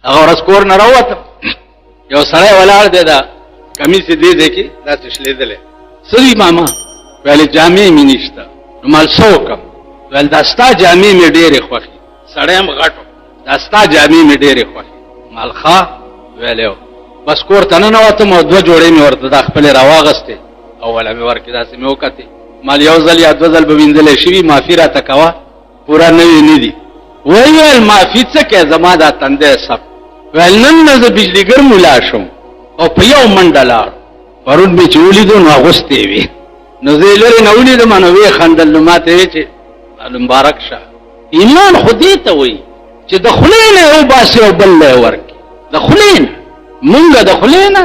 هغه ورځ کور نه راووتم، یو سړی ولاړ دی، دا کمیس یې دې ځای کې داسې شلېدلی. څه دي ماما؟ ویل جامې مې نشته. نو مال څه وکړم؟ ویل دا ستا جامې مې ډېرې خوښې. سړی هم غټ و، دا ستا جامې مې ډېرې خوښې. مال ښه؟ ویل یو. بس کور ته ننوتم او 2 جوړې مې ورته دا خپلې راواغستې او وله مې ورکې داسې مې وکتې. مال یو ځل یا 2 ځل به وینځلی شوي، معافي راته کوه، پوره نوي نه دي. ویل معافي څه کوې، زما دا تندی سپ. ویل نن نه زه بجلیګر ملا شوم او په یو منډه لاړ. پرون مې چې ولیدو نو اغوستې وې، نو زه یې لرې نه ولیدم، نو ویې خندل. نو ما ته وې چې مبارک شه. ایمان خو دې ته وایي چې د خولې نه یې وباسې او بل له یې ورکړي. د خولې نه مونږ د خولې نه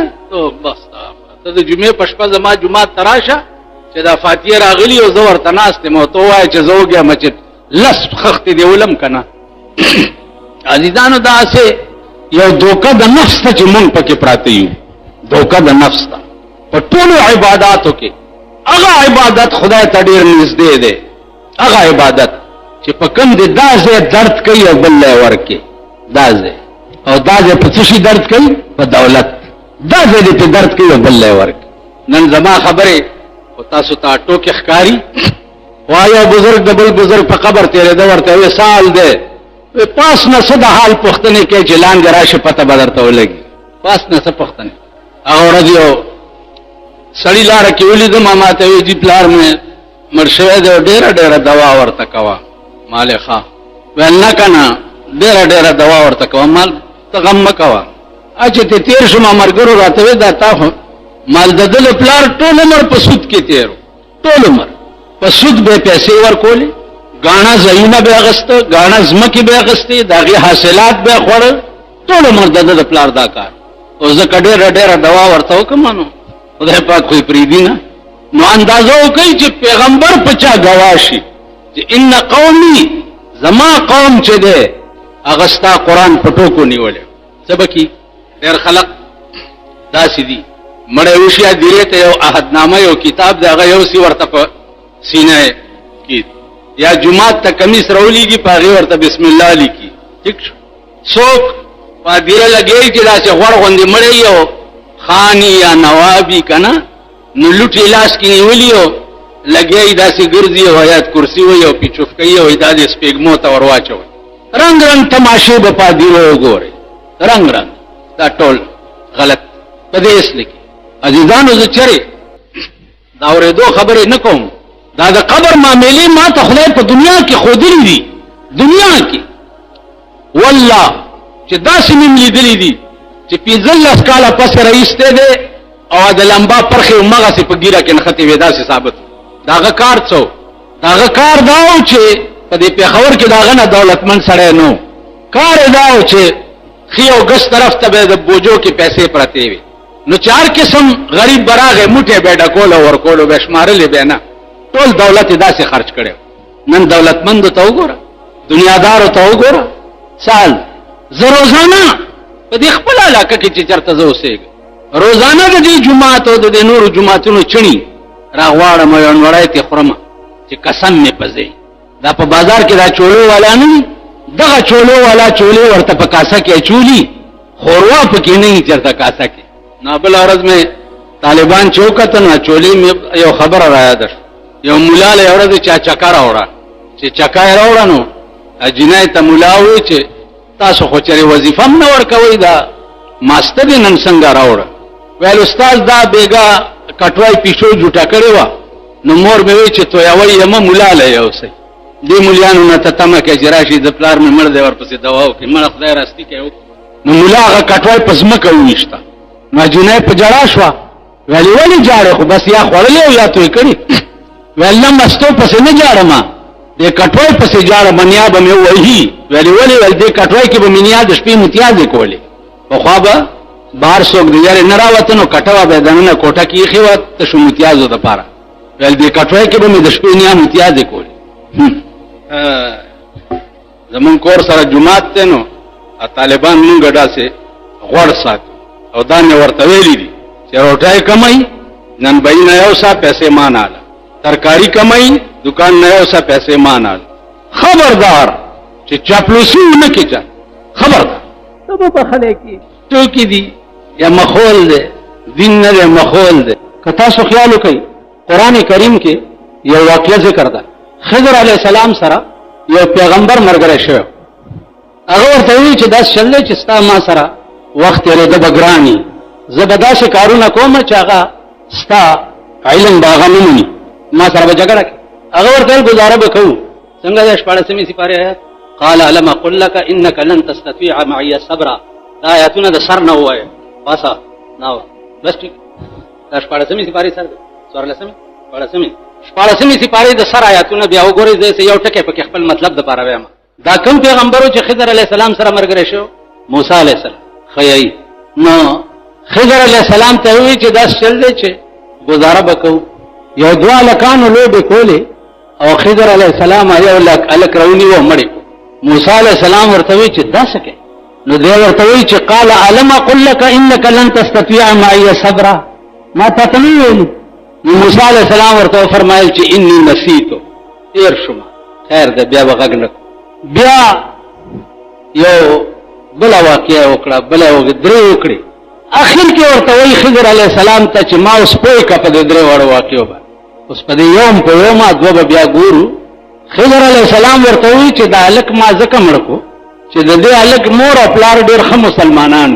بس ته د جمعې په شپه زما جومات ته راشه چې دا فاتحه راغلي او زه ورته ناست یم او ته ووایه چې زه وږیم چې لس خښتې دې ولم که نه. عزیزانو داسې یو دوکه د نفس ته چې مونږ پکې پراته یو، دوکه د نفس ته. په ټولو عباداتو کې هغه عبادت خدای ته ډېر نږدې دی، هغه عبادت چې په کوم دی دا ځای درد کوي او بل له یې ورکړي. دا ځای او دا ځای په څه شي درد کوي؟ په دولت. دا ځای دې پې درد کوي او بل له یې ورکړي. نن زما خبرې خو تاسو ته ټوکې ښکاري. وایو بزرګ د بل بزرګ په قبر تېرېده، ورته وې سال دی، پاس نه څه د حال پوښتنې کوي چې لاندې راشي پته به درته ولګي. پاس نه څه پوښتنې. هغه ورځ یو سړي لاره کې ولیدم، ما ته ویې جي پلار مې مړ شوی دی او ډېره ډېره دوا ورته کوه. مال یې ښه. ویل نه که نه ډېره ډېره دوا ورته کوه. مال ته غم مه کوه. چې ته تېر شوم ملګرو راته وې دا تا خو مال د ده له پلار ټول عمر په سود کې تېر و، ټول عمر په سود به یې پیسې ورکولې، ګاڼه ځایونه به یې اخېسته، ګاڼه ځمکې به یې اخېستې، د هغې حاصلات به یې خوړل، ټول عمر د ده د پلار دا کار. او زه که ډېره ډېره دوا ورته وکړم نو خدای پاک خو یې پرېږدي نه. نو اندازه وکړئ چې پیغمبر په چا ګواه شي چې ان قومي، زما قوم چې دی هغه ستا قرآن په ټوکو نیولی. څه به کي؟ ډېر خلق داسې دي، مړی وشي دیرې ته یو عهدنامه یو کتاب دی، هغه یوسي ورته په سینه کې، یا جومات ته کمیس راولیږي په هغې ورته بسم الله لیکي. ټیک شو. څوک په دیره لګوي چې داسې غوړ غوندې مړی او خاني یا نوابي که نه، نو لوټې لاس کې نیولي او لګیا داسې ګرځي او حیات کرسي وایي او پیچوف کوي او دا دې سپېږمو ته ور واچوئ. رنګ رنګ تماشې به په دیرو وګورئ، رنګ رنګ. دا ټول غلط په دې اصل کې. عزیزانو زه چرې دا اورېدو خبرې نه کوم، دا د قبر معاملې ما ته خدای په دنیا کې ښودلي دي. دنیا کې والله چې داسې مې لیدلي دي چې 15 کاله پسې راایستی دی او د لمبا پرخې همغسې په ګیره کې نښتې وې، داسې ثابت. د هغه کار څه و؟ د هغه کار دا و چې په دې پېښور کې د هغه نه دولتمند سړی نه و. کار یې دا و چې ښي او ګس طرف ته به د بوجو کې پیسې پرتې وې، نو چې هر قسم غریب به راغی موټی به یې ډکول او ورکول او به یې شمارلې به نه، ټول دولت یې داسې خرچ کړی. نن دولتمندو ته وګوره، دنیادارو ته وګوره. سال زه روزانه په دې خپل علاقه کې چې چېرته زه اوسېږم، روزانه د دې جومات او د دې نورو جوماتونو چڼي راغواړم او یو نوړی ترې خورم چې قسم مې په ځای. دا په بازار کې دا چولو والا نه وي، دغه چولو والا چولې ورته په کاسه کې اچولي، خوروا پکې نه وي چېرته کاسه کې. نو بله ورځ مې طالبان چې وکتل نو چولې مې یو خبره را یاده شوه. یو ملا له یو ورځ چا چکه راوړه، چې چکه یې راوړه نو جنۍ ته ملا ووایي چې تاسو خو چېرې وظیفه هم نه ورکوئ، دا ماسته دې نن څنګه راوړه؟ ویل استاد دا بیګا کټوای پیشو جوټه کړې وه، نو مور مې وایي چې تویوی یمه ملا له یوسئ. دې ملیانو نه ته تمه کوي چې راشي د پلار مې مړ دی ورپسې دوا وکړي، مړه خدای راستي کوي. نو ملا هغه کټوای په ځمکه وویشته. نو جنۍ په ژړا شوه، ویلې ولې جاړې؟ خو بس یا خوړلې او یا توی کړي. ویل نه مستو پسې نه جاړم، دې کټوای پسې جاړم، نیا به مې ووهي. ویلې ولې؟ ویل دې کټوای کې به مې نیا د شپې متیازې کولې، پخوا به بهر څوک د یارې نه راوته نو کټوه به یې دننه کوټه کې ایښې وه تشو متیازو دپاره. ویل دې کټوای کې به مې د شپې نیا متیازې کولې. زمونږ کور سره جومات دی نو طالبان مونږ داسې غوړ ساتو او دا مې ورته ویلي دي چې روټۍ کمئ نن بهي نه یو سا پیسې ما ناله، ترکاري کمئ دکان نه یو سا پیسې ما ناله. خبردار چې چاپلوسي ونه کړي چا، خبردار. به بخلی کی ټوکې دي یا مخول دی دین نه دی مخول دی که تاسو خیال وکئ قرآن کریم کې یو واقعه ذکر ده خضر علیه السلام سره یو پیغمبر ملګری شوی هغه ورته وایي چې داسې چل دی چې ستا ما سره وخت تېرېده به ګران وي زه به داسې کارونه کوم چې هغه ستا علم به هغه نه مني ما سره به جګړه کوي هغه ورته ویل ګزاره به کوو څنګه د 14مې سپارې آیات قال الم اقل لك انك لن تستطيع معي صبرا دا آیاتونه د سر نه ووایه باسه نه بس ټیک دا 14مې سپارې سر دی 14مې سپارې د سر آیاتونه بیا وګورئ زه یو ټکی پکې خپل مطلب دپاره وایم دا کوم پیغمبرو چې خضر علیه السلام سره ملګری شو موسی علیه السلام خیي نو خضر علیه السلام ته وایي چې داس چل دی چې ګزاره به کوو یو دوه هلکانو لوبې کولې او خضر علیه السلام یو هلک راونیو مړی موسی علیه السلام ورته وایي چې داسې کوې نو دی ورته وایي چې قال الم اقل لك انك لن تستطيع معي صبرا ما تا ته نه ویلي نو موسی علیه السلام ورته وفرمایل چې انی نسیتو تېر شوم خیر دی بیا به غږ نه بیا یو بله واقعه وکړه بله درې وکړې اخر کې ورته وایي خضر علیه السلام ته چې ما اوس پوه کړه په دې درې واړو واقعو باندې اوس په دې یوم په یومه دوه به بیا ګورو خضر علیه السلام ورته وایي چې دا هلک ما ځکه مړ کړو چې د دې هلک مور او پلار ډېر ښه مسلمانان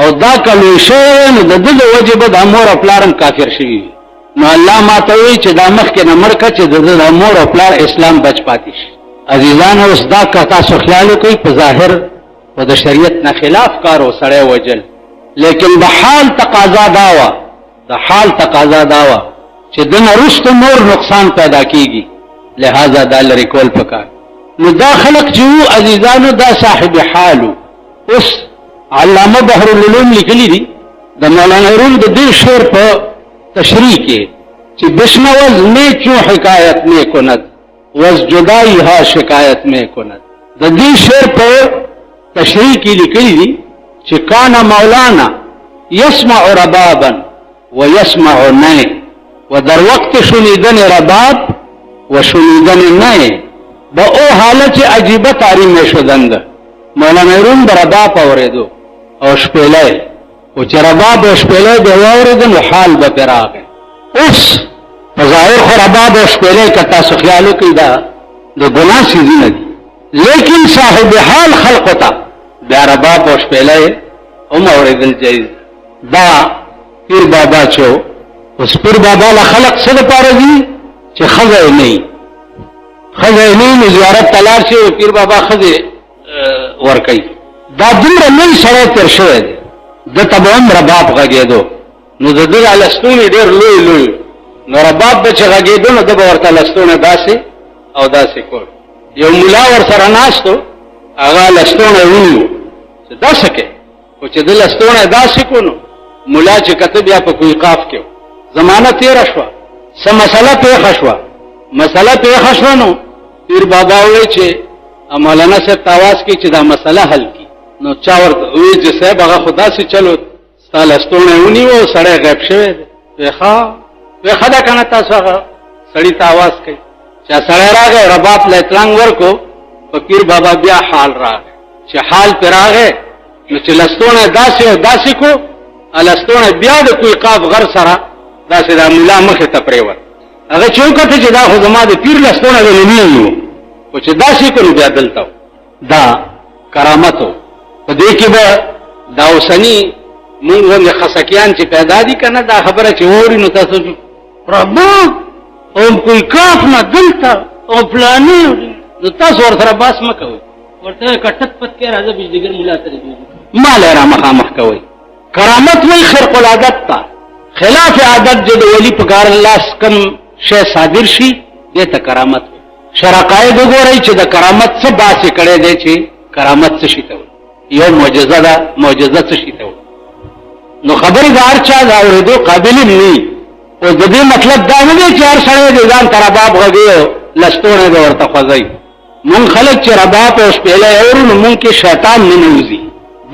او دا که لوی شوی نو د ده د وجې به دا مور او پلار هم کافر شوي وي نو الله ما ته وایي چې دا مخکې نه مړ کړه چې د ده د مور او پلار اسلام بچ پاتې شي عزیزانو اوس دا که تاسو خیال وکئ په ظاهر و د شریعت نه خلاف کار و سړی وجل لیکن د حال تقاضا دا وه د حال تقاضا دا وه چې د نه وروسته نور نقصان پیدا کېږي لہذا دا لرې کول پکار نو دا خلق چې وو عزیزانو دا صاحب حالو اوس علامه بحرالعلوم لیکلي دي د مولانا روم د دې شعر په تشریح کې چې بشنوز میں کیوں حکایت میں کند وز جدائی ہا شکایت میں کند د دې شعر په تشریح کې لیکلي دي چې کان مولانا یسمع ربابا و یسمع نئے و در وقت شنیدن رباب و شنیدن نئے با او حالت عجیبه تاری میں شدند مولانا روم به رباب اوریدو او شپیلی او چې رباب او شپیلی به واورېده نو حال به پرې راغی اوس په ظاهر خو رباب او شپیلی که تاسو خیال وکړئ دا د ګناه څیزونه دي لیکن صاحب حال خلقو ته بیا رباب او شپیلی هم اورېدل جایز دا پیر بابا چې اوس پیر بابا له خلق څه دپاره دي چې ښځه یې نه وي ښځه یې نه وي نو زیارت ته لاړ شي پیر بابا ښځې ورکوي دا دومره لوی سړی تېر شوی دی ده ته به هم رباب غږېدو نو د ده دا لستوڼي ډېر لوی لوی نو رباب به چې غږېدو نو ده به ورته لستوڼی داسې او داسې کول یو ملا ورسره ناست و هغه لستوڼی ونیو چې داسې کوې خو چې ده لستوڼی داسې کو نو ملا چې کته بیا په کوی قاف کې زمانه تېره شوه څه مسله پېښه شوه مسله پېښه شوه نو پیر بابا ووایي چې مولانا صاحب ته آواز کوي چې دا مسله حل کړي نو چا ورته وایي چې صاحب هغه خو داسې چلو ستا لستوڼی ونیو او سړی غیب شوی دی وایي ښه ده که نه تاسو هغه سړي ته آواز کوي چې سړی راغی رباب له اطلانګ ورکو په پیر بابا بیا حال راغی چې حال پرې راغی نو چې لستوڼی داسې او داسې کو لستوڼی بیا د کوی قاف غر سره داسې دا ملا مخې ته پرېوت هغه چې وکتل چې دا خو زما د پیر لستوڼی د نننی و خو چې داسې کو نو بیا دلته دا کرامت و په دې کې به دا اوسني مونږ غوندې خسکیان چې پیدا دي که نه دا خبره چې واوري نو تاسو رباب او کوی کاف نه دلته او فلاني نو تاسو ورسره باس مه کوئ ورته که ټک پت کې راځه بجلیګر ملا ته ما له را مخامخ کوئ کرامت وی خرق العادت تا خلاف عادت جو د ولی په کار الله کم شی صادر شي دې ته کرامت وي شرقاید وګورئ چې د کرامت څه باسي کړی دی چې کرامت څه شي ته یو معجزه ده معجزه څه شي ته نو خبرې د هر چا د اورېدو قابل نه او د دې مطلب دا نه دی چې هر سړی د ځان ته رباب غږي لستوڼی به ورته خوځوي مونږ خلک چې رباب او شپېلی اورو نو مونږ کې شیطان ننوځي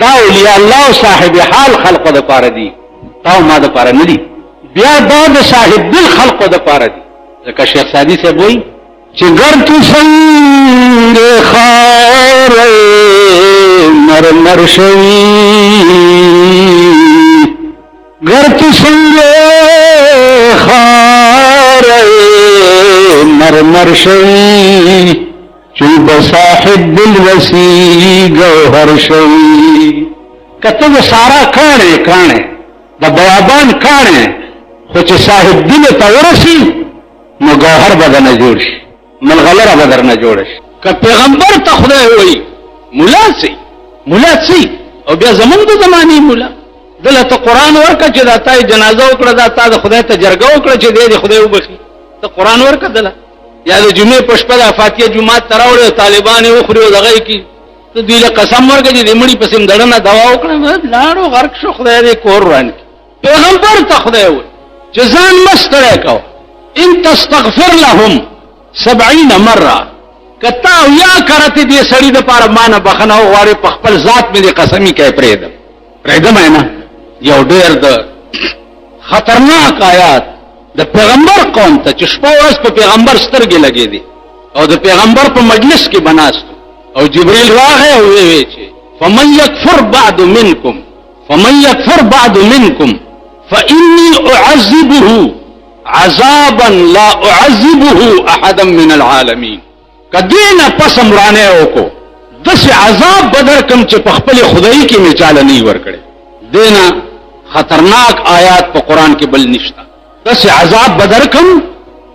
دا اولیاء الله او صاحب حال خلقو دپاره دي تا او ما دپاره نه دي بیا دا د صاحب دل خلقو دپاره دي ځکه شیخ سادي صاحب وایي چې گر تو سنگ خار مرمر شوی گرت سنگے خار مرمر شوی چوب صاحب دل وسی گوہر شوی کتب سارا کانے کانے دا بیابان کانے خوچ صاحب دل تورسی نو گوہر بدن جوڑش ملغلر بدر جوڑش که پیغمبر تا خدای ہوئی مولا سی او بیا زمون دو زمانی مولا دلته قرآن ورکا چې دا تای جنازه وکړه دا تا د خدای ته جرګه وکړه چې دې خدای وبخي ته قرآن ورکا دله یا د جمعې په شپه د فاتحه جمعات ته راوړې او طالبان یې وخوري او دغه یې کي ته دوی له قسم ورکړه چې د مړي پسې دړنه دوا وکړه لاړو غرق شو خدای دې کور روان کړي پیغمبر ته خدای وایي چې ځان مه ستړی کوه ان تستغفر لهم 70 مره کتا او یا کرته دې سړی د پاره مان بخنه غواړي په خپل ذات مې قسمی کوي پرېدم نه یو ډېر د خطرناک آیات د پیغمبر قوم ته چې شپه ورځ په پیغمبر سترګې لګې دي او د پیغمبر په مجلس کې بناست او جبريل راغی او وی چې فمن يكفر بعد منكم فإني أعذبه عذابا لا أعذبه أحدا من العالمين کدینا پسم رانه وکو دس عذاب بدر کم چې په خپل خدای کې مثال نه ورکړي دینا خطرناک آیات په قران کې بل نشتا دس عذاب بدر کم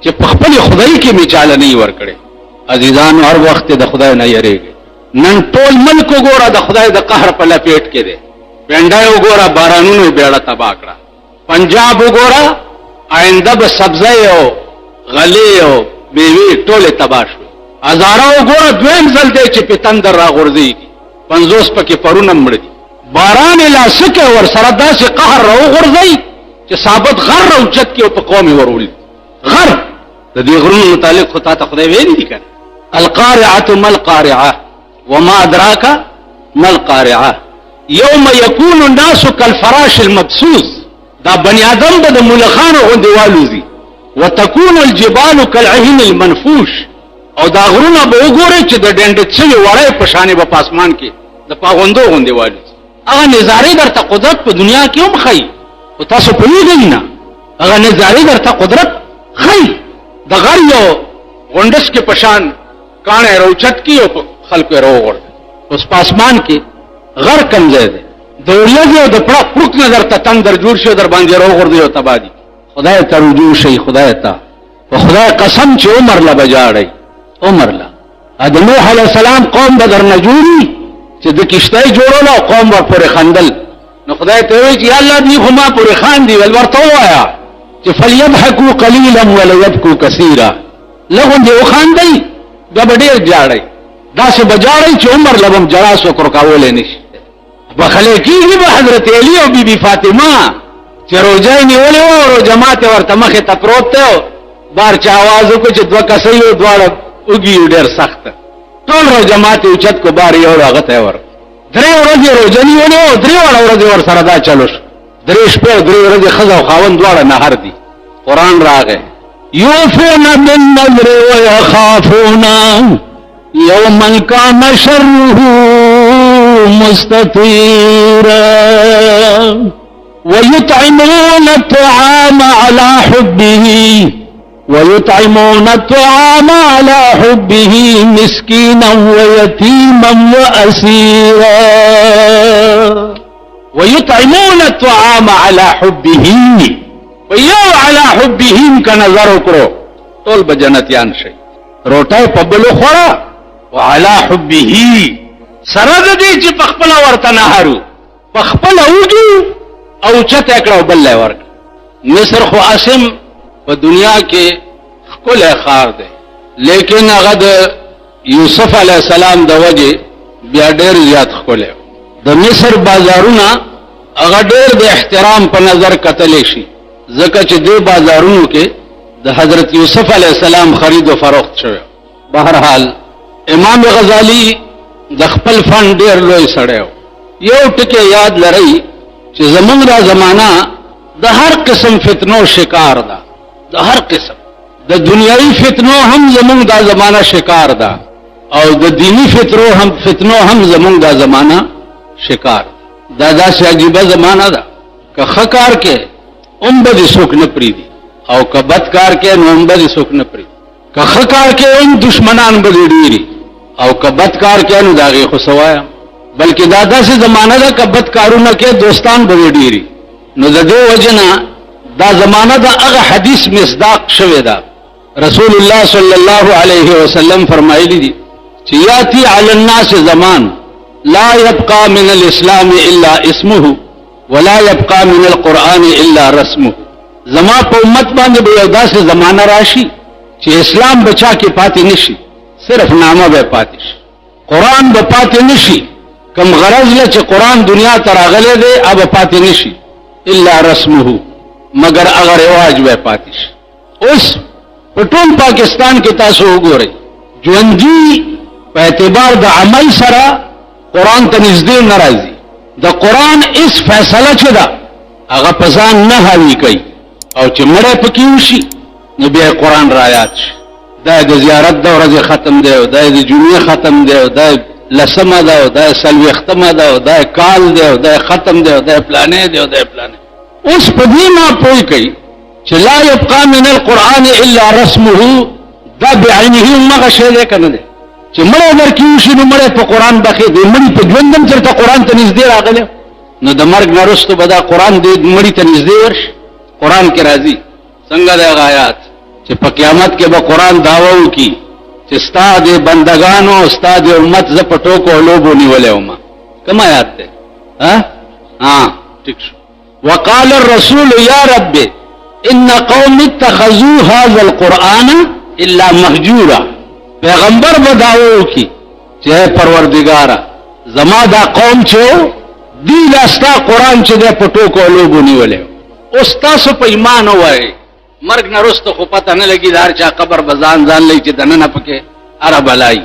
چې په خپل خدای کې مثال نه ورکړي عزیزان هر وخت د خدای نه یریږي نن ټول ملک وګوره د خدای د قهر په لپیټ کې دی پندای وګوره بارانونو بیړه تبا کړه پنجاب وګوره آینده به سبزی او غلې او میوه ټول تبا شو هزارو ګوره دویم ځل دی چې په تندر را غورځيږي 50 پکې پرونه مړ دي باران لاسکه ور سره داسې قهر را غورځي چې ثابت غر او چت کې په قومي ورول غر د دې غرونو متعلق خو ته خدای ویلي دي کنه القارعه ما القارعه وما ادراك ما القارعه يوم يكون الناس كالفراش المبثوث دا بني ادم به د ملخانو غوندي والوزي وتكون الجبال كالعهن المنفوش او دا غرونه به وګورئ چې د ډنډ څلې وړای په شانې په پاسمان کې د پاغوندو غوندې والي هغه نظارې درته قدرت په دنیا کې هم ښایي خو تاسو پوهېږئ نه هغه نظارې درته قدرت ښایي د غر یو غونډس کې په شان کاڼی راوچت کي او په خلکو یې راوغورځي اوس په اسمان کې غر کم ځای دی د ورلګې او د پړک نه درته تندر جوړ شي او در باندې راوغورځي او تباه دي خدای ته رجوع شئ خدای ته په خدای قسم چې عمر له بجاړئ عمر لا د نوح علیہ السلام قوم بدر نه جوړي چې د کشتۍ جوړول او قوم ور پورې خندل نو خدای ته وی چې یا الله دې خو ما پورې خاندي ول ورته وایا چې فليضحكوا قليلا وليبكوا كثيرا لغون دې وخاندي دا ډېر جاړي دا څه بجاړي چې عمر لبم جړا سو کول نشي بخله کېږي به حضرت علی او بیبي فاطمه چې روزه نیولې او جماعت ورته مخه ته پروت ته بار چا आवाज وکړ چې دوه کسې یو دواړه وګي ډېر سخت ټول رو جماعت اوچت کو بار یو هغه ته ور درې ورځې روزه نیولې او درې ورځې ور سره دا چلوش درې شپه درې ورځې خزا او خاوند دواړه نهر دي قران راغې یوفون بالنذر ويخافون يوما كان شره مستطيرا ويطعمون الطعام على حبه مسكينا ويتيما وأسيرا ويطعمون الطعام على حبه ويو على حبه كنظر وکړو ټول بجنتيان شي روټه په بلو خورا وعلى حبه سره دې چې په خپل ورته نهارو په خپل اوږو او چته کړو بل ورک مصر خو اسم په دنیا کې خپل خار دی لیکن هغه د یوسف علی السلام د وجه بیا ډېر زیات خپل د مصر بازارونه هغه ډېر د احترام په نظر کتل شي ځکه چې د بازارونو کې د حضرت یوسف علی السلام خرید او فروخت شوی بهرحال امام غزالی د خپل فن ډېر لوی سړی یو ټکی یاد لرئ چې زمونږ دا زمانہ د هر قسم فتنو شکار ده د هر قسم د دنیوي فتنو هم زمونږ دا زمانہ شکار ده او د دینی فتنو هم زمونږ دا زمانہ شکار دا سے عجیبه زمانہ ده که خکار کې ام به څوک نه پریدي او که بدکار کې نو ام به څوک نه پریدي که خکار کې هم دشمنان به ډیری او که بدکار کې نو داغه خو سوایا بلکې دا سے زمانہ ده که بدکارونه کې دوستان به ډیری نو د دې وجنه دا زمانہ ده هغه حدیث مصداق شوی ده رسول الله صلی الله علیه وسلم فرمایلی دي چې یاتی علی الناس زمان لا يبقى من الاسلام الا اسمه ولا يبقى من القرآن الا رسمه زما په امت باندې به یو داسې زمانہ راشي چې اسلام بچا کې پاتې نشي صرف نامه به پاتې شي قرآن به پاتې نشي کم غرض له چې قرآن دنیا ته راغلی دی هغه پاتې نشي الا رسمه مگر هغه رواج به پاتې شي اوس په ټول پاکستان کې تاسو وګورئ ژوندي په اعتبار د عمل سره قرآن ته نږدې نه راځي د قرآن اس فیصله چې ده هغه په ځان نه حاوي کوي او چې مړی پکې وشي نو بیا قرآن رایات شي دا د زیارت د ورځې ختم دی او دا د جمعې ختم دی او دا لسمه ده او دا څلوېښتمه ده او دا کال دی او دا ختم دی او دا پلانې دی او دا پلانې اوس په دې ما پوه کوي چې لا يبقى من القرآن الا رسمه دا بعینه مغه شی دی که نه دی چې مړی ورکې وشي نو مړی په قرآن باقي دی مړي په ژوند هم چېرته قرآن ته نږدې راغلی نو د مرګ نه وروسته به دا قرآن دی مړي ته نږدې ورشي قرآن کې راځي څنګه دی هغه آیات چې په قیامت کې به قرآن دعوه وکړي چې ستا د بندګانو ستا د امت زه په ټوکو او لوبو نیولی وم کوم آیات دی ټیک شو وقال الرسول یا رب ان قوم اتخذوا هذا القرآن الا مهجورا پیغمبر به دعوه وکړي چې پروردګاره زما دا قوم چې دی دا ستا قرآن چې دی په ټوکو او لوبو نیولی اوس تاسو په ایمان ووایئ مرګ نه وروسته خو پته نه لګي د هر چا قبر به ځان لئ چې دننه پکې اره بلایي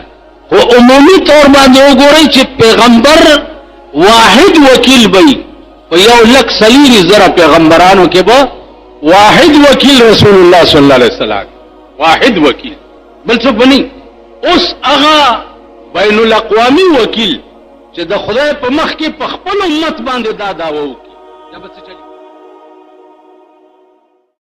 خو عمومي طور باندې وګورئ چې پیغمبر واحد وکیل به وي په 1,40,000 پیغمبرانو کې به واحد وکیل رسول الله صلی الله علیه وسلم واحد وکیل بل څوک به نه اوس هغه بین الاقوامی وکیل چې د خدای په مخ کې په خپل امت باندې دا دعوه وکړي